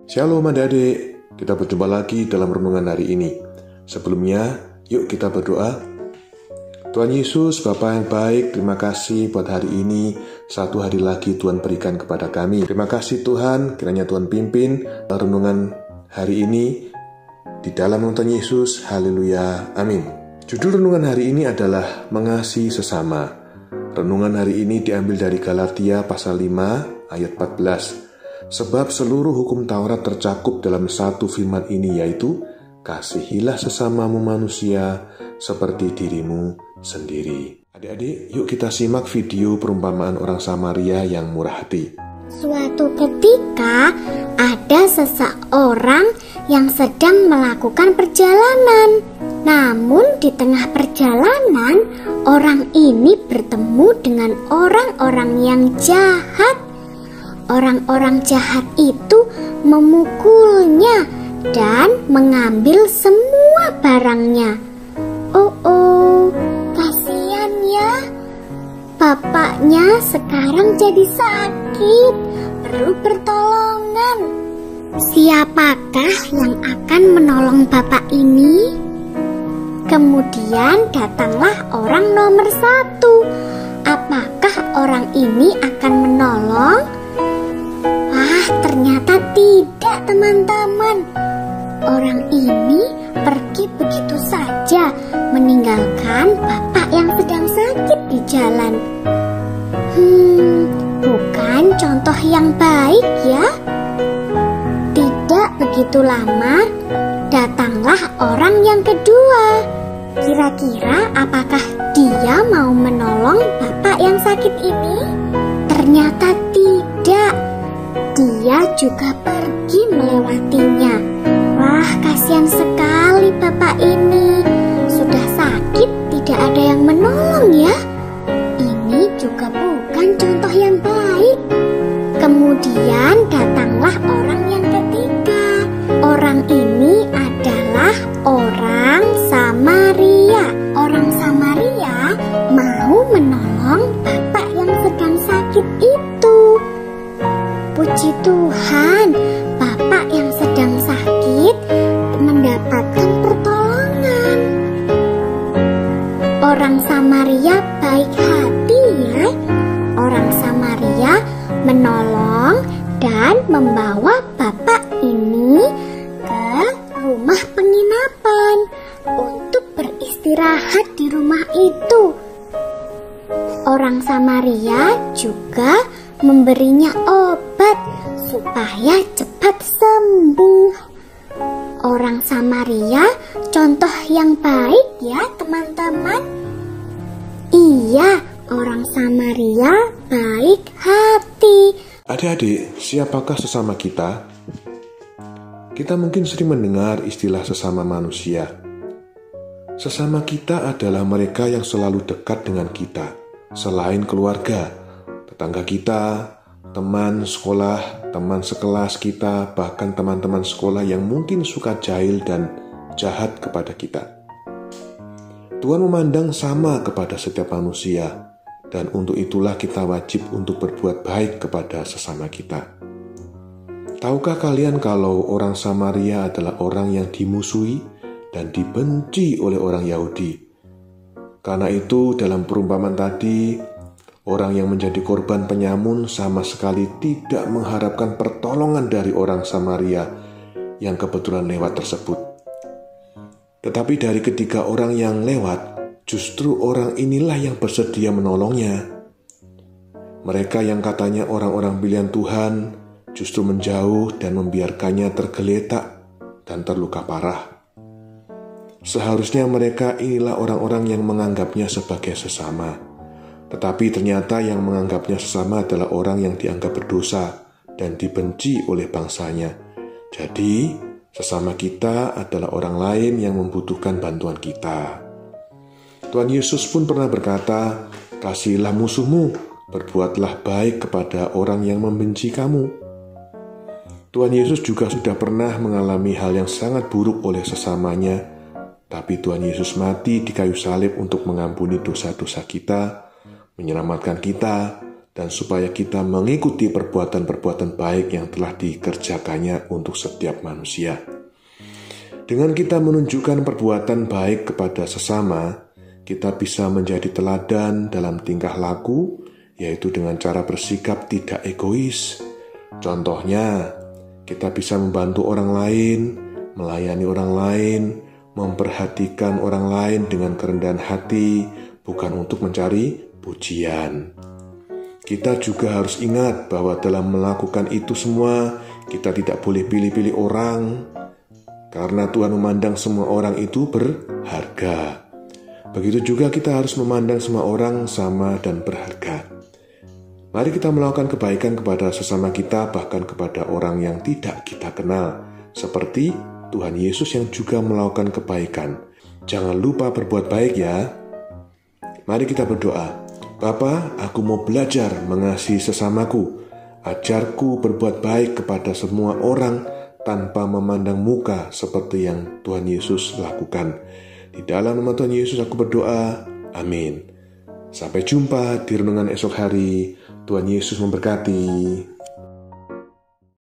Shalom adik-adik, kita berjumpa lagi dalam renungan hari ini. Sebelumnya, yuk kita berdoa. Tuhan Yesus, Bapa yang baik, terima kasih buat hari ini. Satu hari lagi Tuhan berikan kepada kami. Terima kasih Tuhan, kiranya Tuhan pimpin renungan hari ini di dalam nama Tuhan Yesus. Haleluya, amin. Judul renungan hari ini adalah mengasihi sesama. Renungan hari ini diambil dari Galatia pasal 5 ayat 14. Sebab seluruh hukum Taurat tercakup dalam satu firman ini, yaitu kasihilah sesamamu manusia seperti dirimu sendiri. Adik-adik, yuk kita simak video perumpamaan orang Samaria yang murah hati. Suatu ketika ada seseorang yang sedang melakukan perjalanan. Namun di tengah perjalanan, orang ini bertemu dengan orang-orang yang jahat. Orang-orang jahat itu memukulnya dan mengambil semua barangnya. Oh, kasihan ya. Bapaknya sekarang jadi sakit, perlu pertolongan. Siapakah yang akan menolong bapak ini? Kemudian datanglah orang nomor 1. Apakah orang ini akan menolong? Ternyata tidak, teman-teman. Orang ini pergi begitu saja, meninggalkan bapak yang sedang sakit di jalan. Bukan contoh yang baik ya. Tidak begitu lama, datanglah orang yang kedua. Kira-kira apakah dia mau menolong bapak yang sakit ini? Ternyata tidak. Dia juga pergi melewatinya. Wah, kasihan sekali bapak ini. Sudah sakit, tidak ada yang menolong ya. Ini juga bukan contoh yang baik. Kemudian datanglah orang yang ketiga. Orang ini adalah orang Samaria. Orang Samaria mau menolong bapak yang sedang sakit itu. Puji Tuhan, bapak yang sedang sakit mendapatkan pertolongan. Orang Samaria baik hati ya. Orang Samaria menolong dan membawa bapak ini ke rumah penginapan untuk beristirahat di rumah itu. Orang Samaria juga memberinya obat supaya cepat sembuh. Orang Samaria contoh yang baik ya teman-teman. Iya, orang Samaria baik hati. Adik-adik, siapakah sesama kita? Kita mungkin sering mendengar istilah sesama manusia. Sesama kita adalah mereka yang selalu dekat dengan kita, selain keluarga, tetangga kita, teman sekolah, teman sekelas kita, bahkan teman-teman sekolah yang mungkin suka jahil dan jahat kepada kita. Tuhan memandang sama kepada setiap manusia, dan untuk itulah kita wajib untuk berbuat baik kepada sesama kita. Tahukah kalian kalau orang Samaria adalah orang yang dimusuhi dan dibenci oleh orang Yahudi? Karena itu dalam perumpamaan tadi, orang yang menjadi korban penyamun sama sekali tidak mengharapkan pertolongan dari orang Samaria yang kebetulan lewat tersebut. Tetapi dari ketiga orang yang lewat, justru orang inilah yang bersedia menolongnya. Mereka yang katanya orang-orang pilihan Tuhan justru menjauh dan membiarkannya tergeletak dan terluka parah. Seharusnya mereka inilah orang-orang yang menganggapnya sebagai sesama. Tetapi ternyata yang menganggapnya sesama adalah orang yang dianggap berdosa dan dibenci oleh bangsanya. Jadi, sesama kita adalah orang lain yang membutuhkan bantuan kita. Tuhan Yesus pun pernah berkata, "Kasihilah musuhmu, berbuatlah baik kepada orang yang membenci kamu." Tuhan Yesus juga sudah pernah mengalami hal yang sangat buruk oleh sesamanya, tapi Tuhan Yesus mati di kayu salib untuk mengampuni dosa-dosa kita, menyelamatkan kita, dan supaya kita mengikuti perbuatan-perbuatan baik yang telah dikerjakannya untuk setiap manusia. Dengan kita menunjukkan perbuatan baik kepada sesama, kita bisa menjadi teladan dalam tingkah laku, yaitu dengan cara bersikap tidak egois. Contohnya, kita bisa membantu orang lain, melayani orang lain, memperhatikan orang lain dengan kerendahan hati, bukan untuk mencari pujian. Kita juga harus ingat bahwa dalam melakukan itu semua, kita tidak boleh pilih-pilih orang, karena Tuhan memandang semua orang itu berharga. Begitu juga kita harus memandang semua orang sama dan berharga. Mari kita melakukan kebaikan kepada sesama kita, bahkan kepada orang yang tidak kita kenal, seperti Tuhan Yesus yang juga melakukan kebaikan. Jangan lupa berbuat baik ya. Mari kita berdoa. Bapa, aku mau belajar mengasihi sesamaku. Ajarku berbuat baik kepada semua orang tanpa memandang muka seperti yang Tuhan Yesus lakukan. Di dalam nama Tuhan Yesus aku berdoa. Amin. Sampai jumpa di renungan esok hari. Tuhan Yesus memberkati.